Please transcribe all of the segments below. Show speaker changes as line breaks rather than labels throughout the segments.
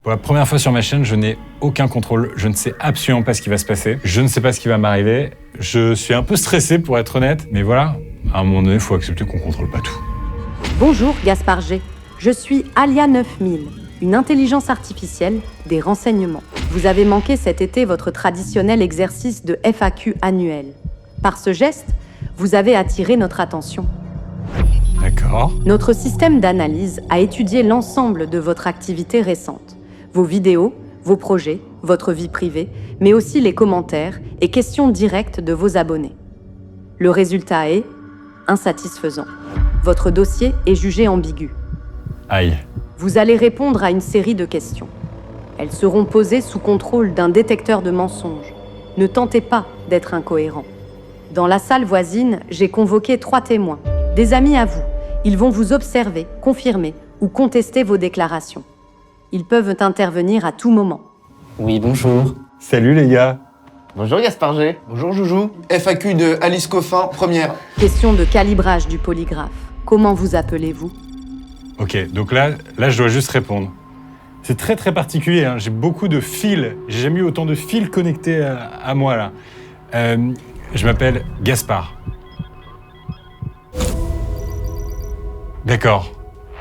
Pour la première fois sur ma chaîne, je n'ai aucun contrôle. Je ne sais absolument pas ce qui va se passer. Je ne sais pas ce qui va m'arriver. Je suis un peu stressé pour être honnête. Mais voilà, à un moment donné, il faut accepter qu'on ne contrôle pas tout.
Bonjour Gaspard G. Je suis Alia 9000, une intelligence artificielle des renseignements. Vous avez manqué cet été votre traditionnel exercice de FAQ annuel. Par ce geste, vous avez attiré notre attention.
D'accord.
Notre système d'analyse a étudié l'ensemble de votre activité récente. Vos vidéos, vos projets, votre vie privée, mais aussi les commentaires et questions directes de vos abonnés. Le résultat est insatisfaisant. Votre dossier est jugé ambigu.
Aïe.
Vous allez répondre à une série de questions. Elles seront posées sous contrôle d'un détecteur de mensonges. Ne tentez pas d'être incohérent. Dans la salle voisine, j'ai convoqué 3 témoins, des amis à vous. Ils vont vous observer, confirmer ou contester vos déclarations. Ils peuvent intervenir à tout moment.
Oui, bonjour.
Salut les gars.
Bonjour Gaspard G.
Bonjour Joujou. FAQ de Alice Coffin, première.
Question de calibrage du polygraphe. Comment vous appelez-vous ?
Ok, donc là, je dois juste répondre. C'est très très particulier, hein. J'ai beaucoup de fils. J'ai jamais eu autant de fils connectés à moi là. Je m'appelle Gaspard. D'accord.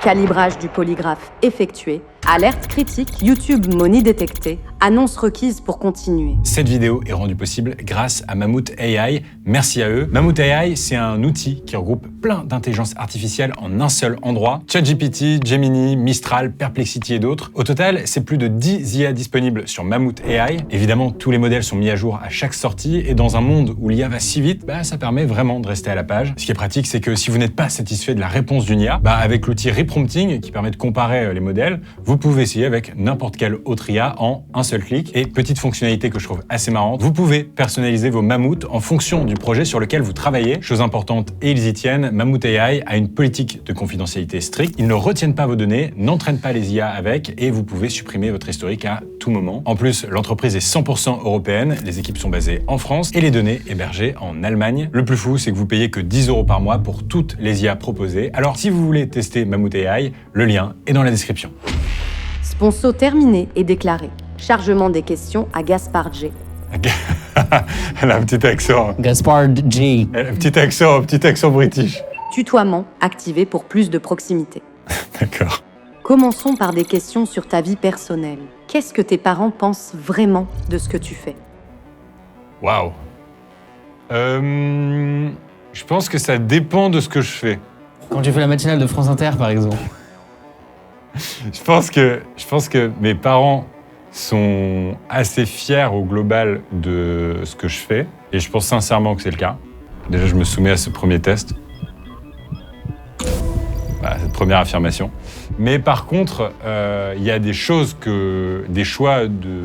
Calibrage du polygraphe effectué. Alerte critique, YouTube Money détecté. Annonce requise pour continuer.
Cette vidéo est rendue possible grâce à Mammouth AI. Merci à eux. Mammouth AI, c'est un outil qui regroupe plein d'intelligences artificielles en un seul endroit. ChatGPT, Gemini, Mistral, Perplexity et d'autres. Au total, c'est plus de 10 IA disponibles sur Mammouth AI. Évidemment, tous les modèles sont mis à jour à chaque sortie et dans un monde où l'IA va si vite, ça permet vraiment de rester à la page. Ce qui est pratique, c'est que si vous n'êtes pas satisfait de la réponse d'une IA, avec l'outil reprompting qui permet de comparer les modèles, vous pouvez essayer avec n'importe quelle autre IA en un seul clic. Et petite fonctionnalité que je trouve assez marrante, vous pouvez personnaliser vos mammouths en fonction du projet sur lequel vous travaillez. Chose importante, et ils y tiennent, Mammouth AI a une politique de confidentialité stricte. Ils ne retiennent pas vos données, n'entraînent pas les IA avec, et vous pouvez supprimer votre historique à tout moment. En plus, l'entreprise est 100% européenne, les équipes sont basées en France, et les données hébergées en Allemagne. Le plus fou, c'est que vous payez que 10 € par mois pour toutes les IA proposées. Alors, si vous voulez tester Mammouth AI, le lien est dans la description.
Sponsor terminé et déclaré. Chargement des questions à Gaspard G.
Elle a un petit accent.
Gaspard G.
Elle a un petit accent british.
Tutoiement activé pour plus de proximité.
D'accord.
Commençons par des questions sur ta vie personnelle. Qu'est-ce que tes parents pensent vraiment de ce que tu fais ?
Waouh. Je pense que ça dépend de ce que je fais.
Quand tu fais la matinale de France Inter, par exemple.
Je pense que mes parents sont assez fiers au global de ce que je fais. Et je pense sincèrement que c'est le cas. Déjà, je me soumets à ce premier test. Cette première affirmation. Mais par contre, il y a des choix de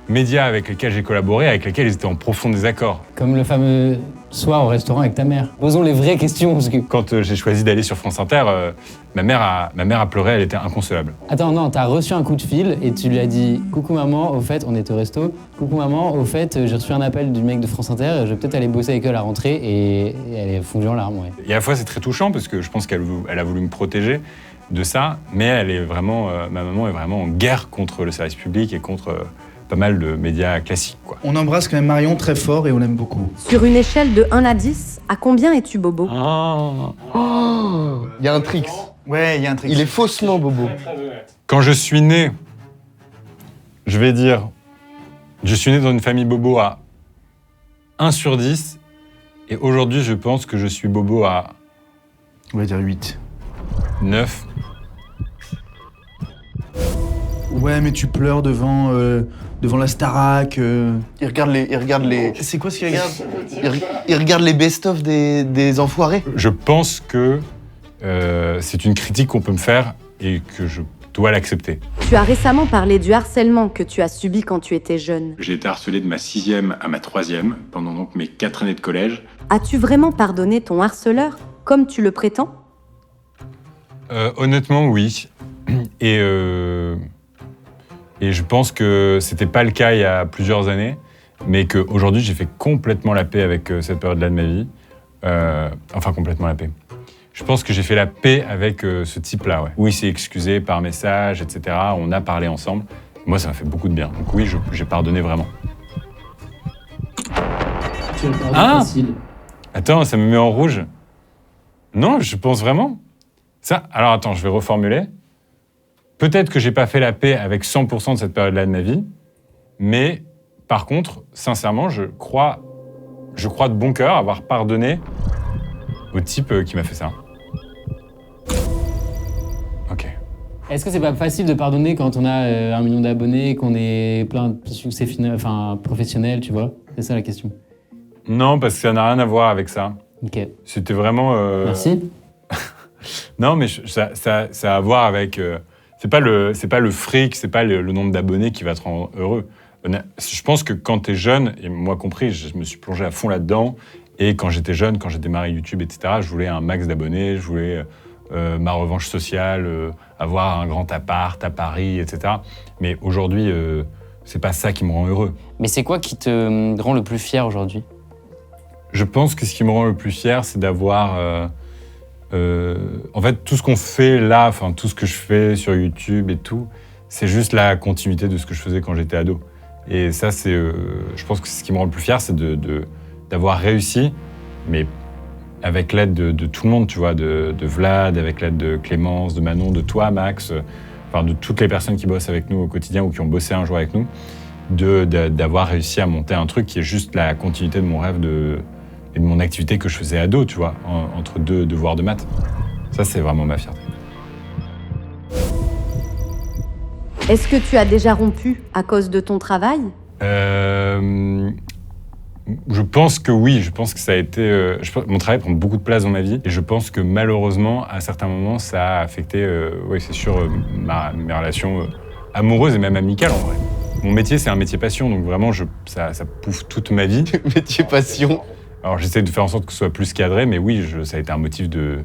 médias avec lesquels j'ai collaboré, avec lesquels ils étaient en profond désaccord.
Comme le fameux soir au restaurant avec ta mère. Posons les vraies questions, parce que...
Quand j'ai choisi d'aller sur France Inter, ma mère a pleuré, elle était inconsolable.
Attends, non, t'as reçu un coup de fil et tu lui as dit « Coucou maman, au fait, on est au resto. Coucou maman, au fait, j'ai reçu un appel du mec de France Inter, je vais peut-être aller bosser avec eux à la rentrée. » Et elle est fondue en larmes, ouais.
Et à la fois, c'est très touchant parce que je pense qu'elle a voulu me protéger de ça, mais elle est vraiment, ma maman est vraiment en guerre contre le service public et contre pas mal de médias classiques, quoi.
On embrasse quand même Marion très fort et on l'aime beaucoup.
Sur une échelle de 1 à 10, à combien es-tu bobo ?
Il y a un trick.
Ouais, il y a un truc.
Il est faussement bobo.
Quand je suis né, je vais dire, je suis né dans une famille bobo à 1 sur 10, et aujourd'hui, je pense que je suis bobo à
On va dire 8.
9.
Ouais, mais tu pleures devant la Starac.
Il regarde les.
C'est quoi ce qu'il regarde ?
Il regarde les best-of des enfoirés.
Je pense que c'est une critique qu'on peut me faire et que je dois l'accepter.
Tu as récemment parlé du harcèlement que tu as subi quand tu étais jeune.
J'ai été harcelé de ma 6e à ma 3e, pendant donc mes 4 années de collège.
As-tu vraiment pardonné ton harceleur, comme tu le prétends ?
Honnêtement, oui. Et je pense que c'était pas le cas il y a plusieurs années, mais qu'aujourd'hui, j'ai fait complètement la paix avec cette période-là de ma vie. Enfin, complètement la paix. je pense que j'ai fait la paix avec ce type-là, ouais. Où il s'est excusé par message, etc. On a parlé ensemble. Moi, ça m'a fait beaucoup de bien. Donc oui, j'ai pardonné vraiment.
Tu le pardonnes
Ah
facile.
Attends, ça me met en rouge. Non, je pense vraiment. Ça, alors attends, je vais reformuler. Peut-être que j'ai pas fait la paix avec 100% de cette période-là de ma vie, mais par contre, sincèrement, je crois de bon cœur avoir pardonné au type qui m'a fait ça. Ok.
Est-ce que c'est pas facile de pardonner quand on a 1 million d'abonnés, qu'on est plein de succès professionnel, tu vois? C'est ça la question.
Non, parce que ça n'a rien à voir avec ça.
Ok.
C'était vraiment...
Merci.
Non, mais ça a à voir avec... c'est pas le fric, c'est pas le nombre d'abonnés qui va te rendre heureux. Je pense que quand t'es jeune, et moi compris, je me suis plongé à fond là-dedans, et quand j'étais jeune, quand j'ai démarré YouTube, etc., je voulais un max d'abonnés, je voulais ma revanche sociale, avoir un grand appart à Paris, etc. Mais aujourd'hui, c'est pas ça qui me rend heureux.
Mais c'est quoi qui te rend le plus fier aujourd'hui?
Je pense que ce qui me rend le plus fier, c'est d'avoir... en fait, tout ce qu'on fait là, enfin tout ce que je fais sur YouTube et tout, c'est juste la continuité de ce que je faisais quand j'étais ado. Et ça, c'est, je pense que ce qui me rend le plus fier, c'est d'avoir réussi, mais avec l'aide de tout le monde, tu vois, de Vlad, avec l'aide de Clémence, de Manon, de toi, Max, enfin de toutes les personnes qui bossent avec nous au quotidien ou qui ont bossé un jour avec nous, d'avoir réussi à monter un truc qui est juste la continuité de mon rêve et de mon activité que je faisais ado, tu vois, entre 2 devoirs de maths. Ça, c'est vraiment ma fierté.
Est-ce que tu as déjà rompu à cause de ton travail?
Je pense que oui, je pense que ça a été... mon travail prend beaucoup de place dans ma vie et je pense que malheureusement, à certains moments, ça a affecté, oui, c'est sûr, mes relations amoureuses et même amicales en vrai. Mon métier, c'est un métier passion, donc vraiment, ça pouffe toute ma vie.
Métier passion.
Alors j'essaie de faire en sorte que ce soit plus cadré, mais oui, ça a été un motif de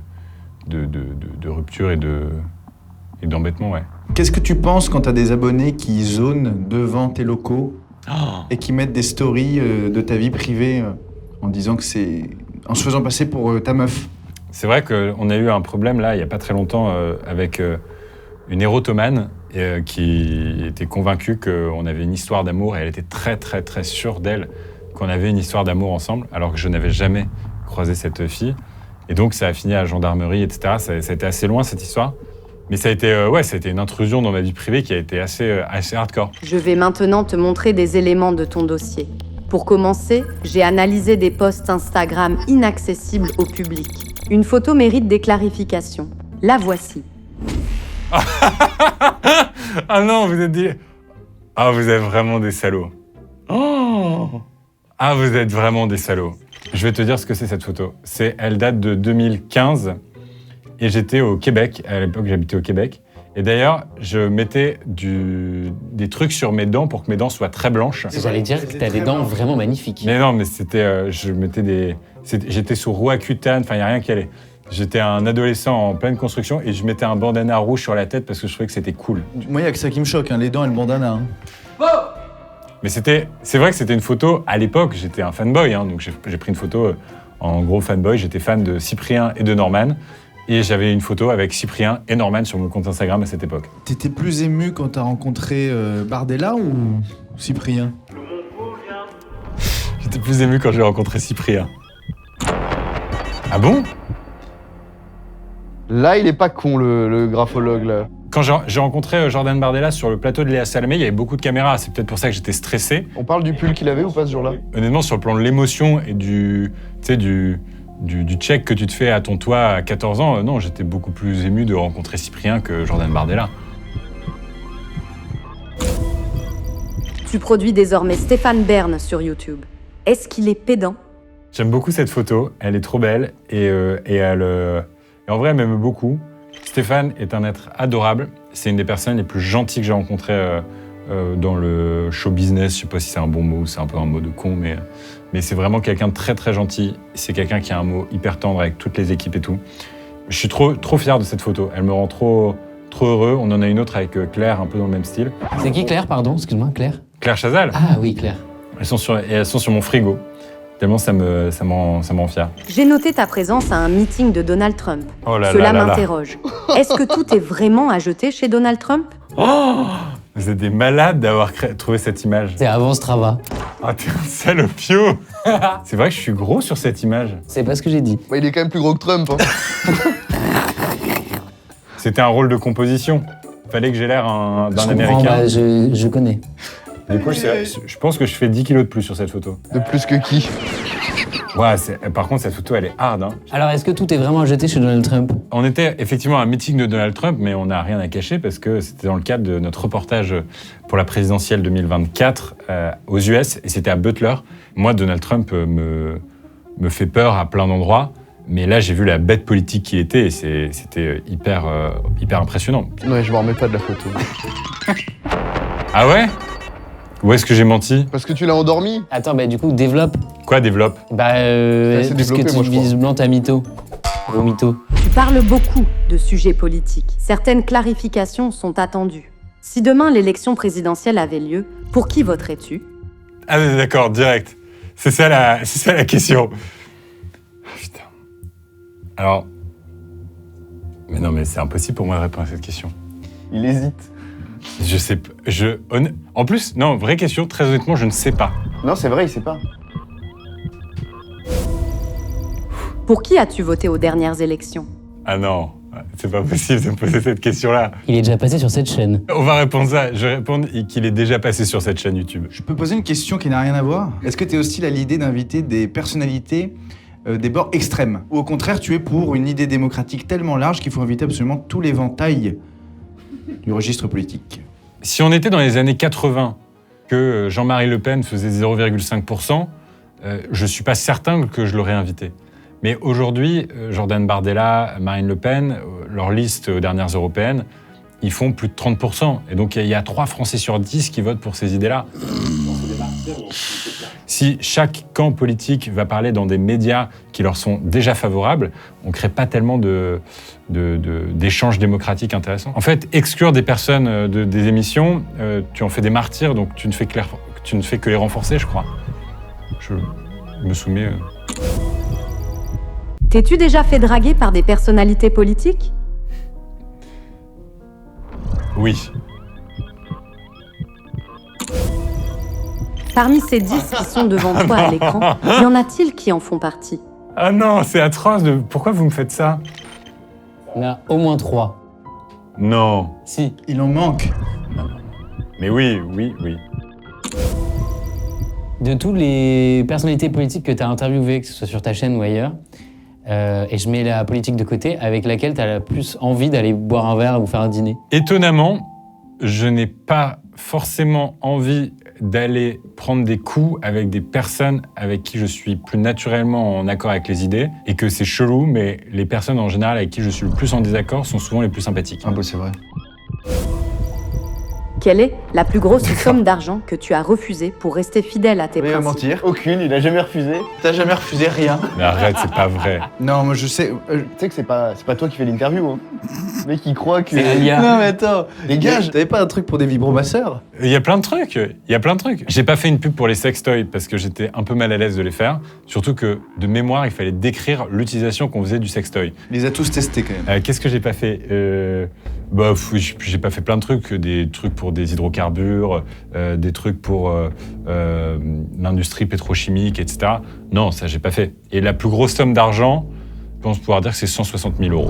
rupture et d'embêtement, ouais.
Qu'est-ce que tu penses quand t'as des abonnés qui zonent devant tes locaux et qui mettent des stories de ta vie privée en disant que c'est... en se faisant passer pour ta meuf?
C'est vrai qu'on a eu un problème là, il n'y a pas très longtemps, avec une érotomane qui était convaincue qu'on avait une histoire d'amour et elle était très très très sûre d'elle qu'on avait une histoire d'amour ensemble, alors que je n'avais jamais croisé cette fille. Et donc ça a fini à la gendarmerie, etc. Ça a été assez loin cette histoire. Mais ça a été une intrusion dans ma vie privée qui a été assez hardcore.
Je vais maintenant te montrer des éléments de ton dossier. Pour commencer, j'ai analysé des posts Instagram inaccessibles au public. Une photo mérite des clarifications. La voici.
Ah non, vous êtes vraiment des salauds. Oh ah, vous êtes vraiment des salauds. Je vais te dire ce que c'est cette photo. Elle date de 2015 et j'étais au Québec. À l'époque, j'habitais au Québec. Et d'ailleurs, je mettais des trucs sur mes dents pour que mes dents soient très blanches.
J'allais dire que t'as des dents vraiment magnifiques.
Mais non, mais c'était... j'étais sous Roaccutane, enfin, il n'y a rien qui allait. J'étais un adolescent en pleine construction et je mettais un bandana rouge sur la tête parce que je trouvais que c'était cool.
Moi, il n'y a que ça qui me choque, hein, les dents et le bandana.
Mais c'est vrai que c'était une photo, à l'époque, j'étais un fanboy, hein, donc j'ai pris une photo en gros fanboy, j'étais fan de Cyprien et de Norman, et j'avais une photo avec Cyprien et Norman sur mon compte Instagram à cette époque.
T'étais plus ému quand t'as rencontré Bardella ou Cyprien?
J'étais plus ému quand j'ai rencontré Cyprien. Ah bon?
Là, il est pas con, le graphologue, là.
Quand j'ai rencontré Jordan Bardella sur le plateau de Léa Salamé, il y avait beaucoup de caméras. C'est peut-être pour ça que j'étais stressé.
On parle du pull qu'il avait ou pas ce jour-là?
Honnêtement, sur le plan de l'émotion et du check que tu te fais à ton toit à 14 ans, non, j'étais beaucoup plus ému de rencontrer Cyprien que Jordan Bardella.
Tu produis désormais Stéphane Bern sur YouTube. Est-ce qu'il est pédant?
J'aime beaucoup cette photo, elle est trop belle et en vrai, elle m'aime beaucoup. Stéphane est un être adorable. C'est une des personnes les plus gentilles que j'ai rencontrées dans le show business. Je sais pas si c'est un bon mot, c'est un peu un mot de con, mais c'est vraiment quelqu'un de très très gentil. C'est quelqu'un qui a un mot hyper tendre avec toutes les équipes et tout. Je suis trop fier de cette photo. Elle me rend trop heureux. On en a une autre avec Claire, un peu dans le même style.
C'est qui Claire, pardon? Excuse-moi, Claire?
Claire Chazal.
Ah oui, Claire.
Elles sont sur mon frigo. Tellement ça me rend fier.
J'ai noté ta présence à un meeting de Donald Trump.
Oh là
Cela
là là là.
m'interroge. Est-ce que tout est vraiment à jeter chez Donald Trump?
Oh, vous êtes des malades d'avoir trouvé cette image.
C'est avant Strava.
Ah, t'es un salopio. C'est vrai que je suis gros sur cette image.
C'est pas ce que j'ai dit.
Bah, il est quand même plus gros que Trump. Hein.
C'était un rôle de composition. Fallait que j'ai l'air d'un
Je comprends,
Américain.
bah, je connais.
Du coup, je pense que je fais 10 kilos de plus sur cette photo.
De plus que qui?
Ouais, par contre, cette photo, elle est hard. Hein.
Alors, est-ce que tout est vraiment à jeter chez Donald Trump?
On était effectivement à un meeting de Donald Trump, mais on n'a rien à cacher parce que c'était dans le cadre de notre reportage pour la présidentielle 2024 aux US, et c'était à Butler. Moi, Donald Trump me fait peur à plein d'endroits, mais là, j'ai vu la bête politique qu'il était, et c'était hyper impressionnant.
Ouais, je m'en remets pas de la photo.
Ah ouais? Où est-ce que j'ai menti?
Parce que tu l'as endormi?
Attends, bah du coup, développe.
Quoi, développe?
Bah,
assez
parce que
développé, moi, je crois.
visiblement, t'as mytho. Gros mytho.
Tu parles beaucoup de sujets politiques. Certaines clarifications sont attendues. Si demain l'élection présidentielle avait lieu, pour qui voterais-tu?
Ah d'accord, direct. C'est ça la question. Putain. Alors... Mais non, mais c'est impossible pour moi de répondre à cette question.
Il hésite.
Je sais pas. En plus, non, vraie question, très honnêtement, je ne sais pas.
Non, c'est vrai, il sait pas.
Pour qui as-tu voté aux dernières élections?
Ah non, c'est pas possible de me poser cette question-là.
Il est déjà passé sur cette chaîne.
On va répondre ça. Je vais répondre qu'il est déjà passé sur cette chaîne YouTube.
Je peux poser une question qui n'a rien à voir? Est-ce que tu es hostile à l'idée d'inviter des personnalités des bords extrêmes? Ou au contraire, tu es pour une idée démocratique tellement large qu'il faut inviter absolument tout l'éventail du registre politique?
Si on était dans les années 80, que Jean-Marie Le Pen faisait 0,5%, je suis pas certain que je l'aurais invité. Mais aujourd'hui, Jordan Bardella, Marine Le Pen, leur liste aux dernières européennes, ils font plus de 30%. Et donc il y a 3 Français sur 10 qui votent pour ces idées-là. Si chaque camp politique va parler dans des médias qui leur sont déjà favorables, on ne crée pas tellement d'échanges démocratiques intéressants. En fait, exclure des personnes des émissions, tu en fais des martyrs, donc tu ne fais que les renforcer, je crois. Je me soumets...
T'es-tu déjà fait draguer par des personnalités politiques?
Oui.
Parmi ces 10 qui sont devant toi à l'écran, y en a-t-il qui en font partie?
Ah non, c'est atroce. Pourquoi vous me faites ça?
Il y en a au moins 3.
Non.
Si.
Il en manque.
Mais oui.
De toutes les personnalités politiques que tu as interviewées, que ce soit sur ta chaîne ou ailleurs, et je mets la politique de côté, avec laquelle tu as la plus envie d'aller boire un verre ou faire un dîner?
Étonnamment, je n'ai pas forcément envie d'aller prendre des coups avec des personnes avec qui je suis plus naturellement en accord avec les idées, et que c'est chelou, mais les personnes en général avec qui je suis le plus en désaccord sont souvent les plus sympathiques.
Ah bah c'est vrai.
Quelle est la plus grosse somme d'argent que tu as refusée pour rester fidèle à tes
Il va
principes?
mentir. Aucune, il a jamais refusé.
T'as jamais refusé rien?
Mais arrête, c'est pas vrai.
Non, moi je sais...
Tu sais que c'est pas toi qui fais l'interview, hein. Le mec, il croit que...
C'est Alia.
Non mais attends,
Dégage.
T'avais pas un truc pour des vibromasseurs?
Il y a plein de trucs. J'ai pas fait une pub pour les sextoys parce que j'étais un peu mal à l'aise de les faire. Surtout que, de mémoire, il fallait décrire l'utilisation qu'on faisait du sextoy.
Il les a tous testés quand même.
Qu'est-ce que j'ai pas fait? J'ai pas fait plein de trucs. Des trucs pour des hydrocarbures, des trucs pour l'industrie pétrochimique, etc. Non, ça, j'ai pas fait. Et la plus grosse somme d'argent, je pense pouvoir dire que c'est 160 000 €.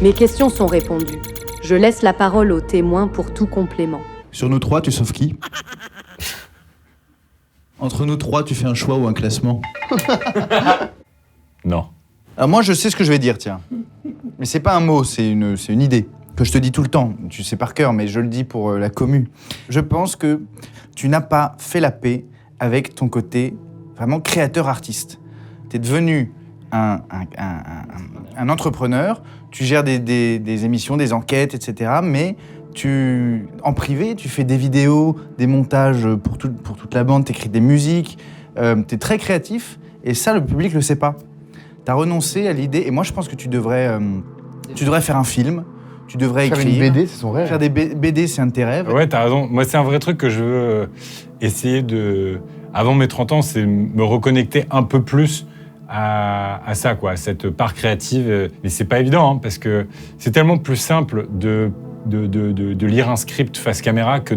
Mes questions sont répondues. Je laisse la parole aux témoins pour tout complément.
Sur nous 3, tu sauves qui? Entre nous 3, tu fais un choix ou un classement?
Non.
Alors moi, je sais ce que je vais dire, tiens. Mais c'est pas un mot, c'est une idée que je te dis tout le temps. Tu sais par cœur, mais je le dis pour la commu. Je pense que tu n'as pas fait la paix avec ton côté vraiment créateur-artiste. Tu es devenu un entrepreneur, tu gères des émissions, des enquêtes, etc. Mais en privé, tu fais des vidéos, des montages pour toute la bande, tu écris des musiques, tu es très créatif, et ça, le public ne le sait pas. Tu as renoncé à l'idée, et moi je pense que tu devrais faire un film Tu devrais
Faire
écrire.
une BD, c'est son rêve.
Faire des BD, c'est un de tes rêves.
Ouais, t'as raison. Moi, c'est un vrai truc que je veux essayer de... Avant mes 30 ans, c'est me reconnecter un peu plus à ça, quoi, à cette part créative. Mais c'est pas évident, hein, parce que c'est tellement plus simple de lire un script face caméra que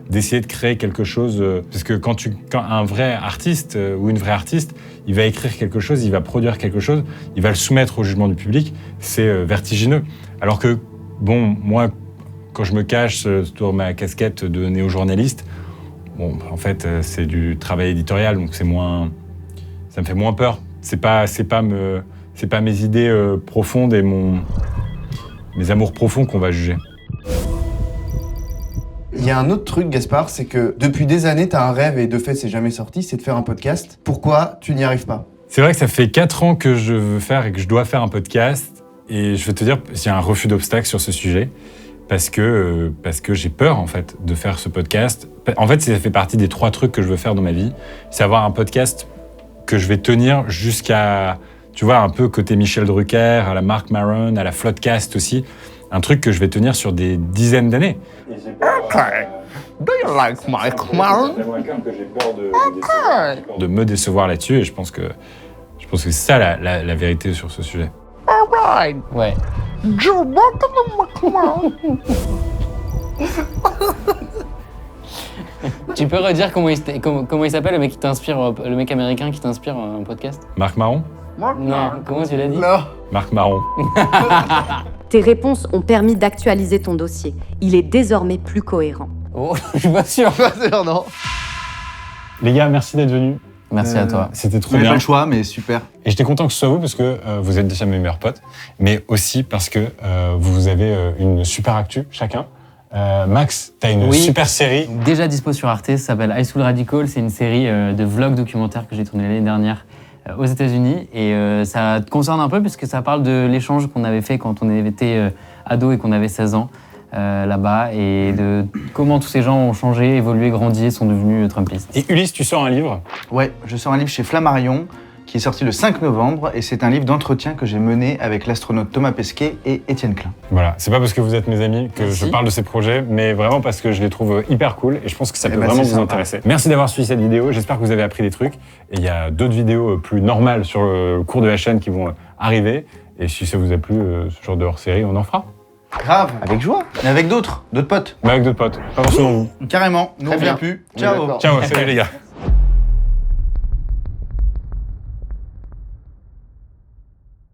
d'essayer de créer quelque chose. Parce que quand un vrai artiste ou une vraie artiste, il va écrire quelque chose, il va produire quelque chose, il va le soumettre au jugement du public, c'est vertigineux. Alors que, bon, moi, quand je me cache sur ma casquette de néo-journaliste, bon, en fait, c'est du travail éditorial, donc ça me fait moins peur. C'est pas mes idées profondes et mes amours profonds qu'on va juger.
Il y a un autre truc, Gaspard, c'est que depuis des années, t'as un rêve et de fait, c'est jamais sorti, c'est de faire un podcast. Pourquoi tu n'y arrives pas?
C'est vrai que ça fait 4 ans que je veux faire et que je dois faire un podcast. Et je vais te dire, il y a un refus d'obstacle sur ce sujet. Parce que j'ai peur, en fait, de faire ce podcast. En fait, ça fait partie des 3 trucs que je veux faire dans ma vie. C'est avoir un podcast que je vais tenir jusqu'à, tu vois, un peu côté Michel Drucker, à la Marc Maron, à la Floodcast aussi. Un truc que je vais tenir sur des dizaines d'années.
Okay. Do you like Mike Maron?
J'ai peur de me décevoir là-dessus. Et je pense que c'est ça la vérité sur ce sujet.
Alright.
Ouais.
Joe Mike Maron.
Tu peux redire comment il s'appelle, le mec qui t'inspire, le mec américain qui t'inspire un podcast?
Marc Maron?
Non, comment tu l'as dit?
Non.
Marc Maron.
Tes réponses ont permis d'actualiser ton dossier. Il est désormais plus cohérent.
Oh, je suis pas sûr.
Pas sûr, non.
Les gars, merci d'être venus.
Merci à toi.
C'était trop
On n'a
bien.
pas le choix, mais super.
Et j'étais content que ce soit vous parce que vous êtes déjà mes meilleurs potes, mais aussi parce que vous avez une super actu chacun. Max, t'as une
Oui.
super série.
Déjà dispo sur Arte, ça s'appelle High School Radical. C'est une série de vlogs documentaires que j'ai tourné l'année dernière aux États-Unis. Et ça te concerne un peu puisque ça parle de l'échange qu'on avait fait quand on était ado et qu'on avait 16 ans là-bas. Et de comment tous ces gens ont changé, évolué, grandi et sont devenus trumpistes.
Et Ulysse, tu sors un livre.
Ouais, je sors un livre chez Flammarion qui est sorti le 5 novembre et c'est un livre d'entretien que j'ai mené avec l'astronaute Thomas Pesquet et Étienne Klein.
Voilà, c'est pas parce que vous êtes mes amis que
Merci.
je parle de ces projets, mais vraiment parce que je les trouve hyper cool et je pense que ça peut
ben,
vraiment
c'est
vous
sympa.
intéresser. Merci d'avoir suivi cette vidéo, j'espère que vous avez appris des trucs. Et il y a d'autres vidéos plus normales sur le cours de la chaîne qui vont arriver. Et si ça vous a plu, ce genre de hors-série, on en fera.
Grave.
Avec joie.
Mais avec d'autres potes.
Mais avec d'autres potes, pas forcément vous.
Carrément. Nous
Très
on vient
bien.
plus.
On est
Ciao.
d'accord.
Ciao, salut les gars.